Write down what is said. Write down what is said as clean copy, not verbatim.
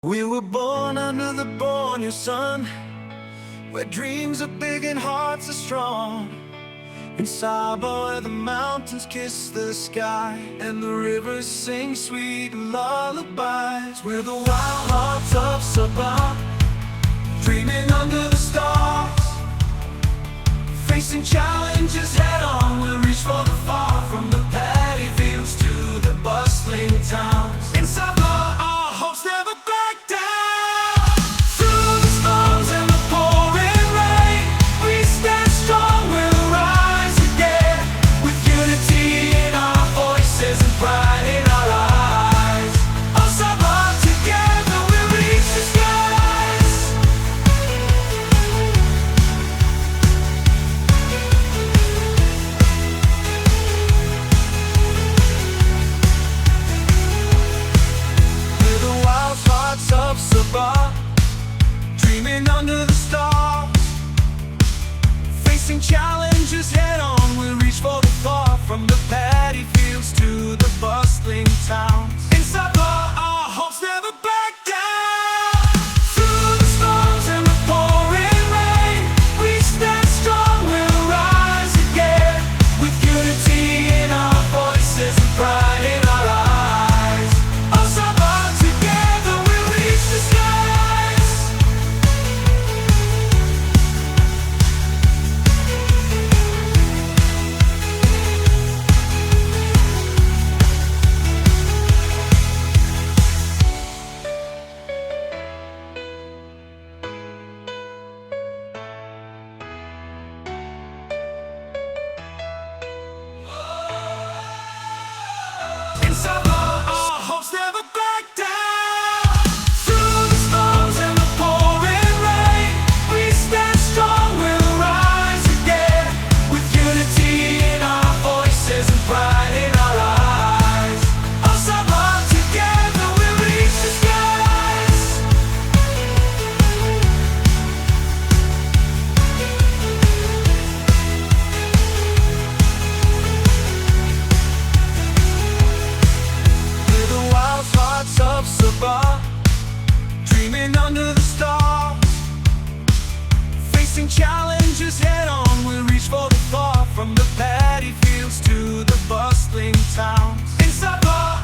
We were born under the Borneo sun, where dreams are big and hearts are strong. In Sabah, where the mountains kiss the sky and the rivers sing sweet lullabies. We're the wild hearts of Sabah, dreaming under the stars, facing challenges head on. We'll reach for the far, from the paddy fields to the bustling towns. In Sabah, our hopes never back down. Through the storms and the pouring rain, we stand strong, we'll rise again, with unity in our voices and pride in our eyes. Oh Sabah, together we'll reach the skies. We're the wild hearts of Sabah, dreaming under the stars, facing challenges head on. We'll reach for the far, from the paddy fields to the bustling towns. In Sabah, our hopes never back down. Through the storms and the pouring rain, we stand strong, we'll rise again, with unity in our voices and pride in our eyes. Oh Sabah, together we'll reach the skies. In Sabah, our hopes never back down. Through the storms and the pouring rain, we stand strong, we'll rise again, with unity in our voices and pride in our eyes. Oh Sabah, together we'll reach the skies. We're the wild hearts of Sabah, dreaming under the stars, facing challenges head on. We'll reach for the far, from the paddy fields to the bustling towns. In Sabah,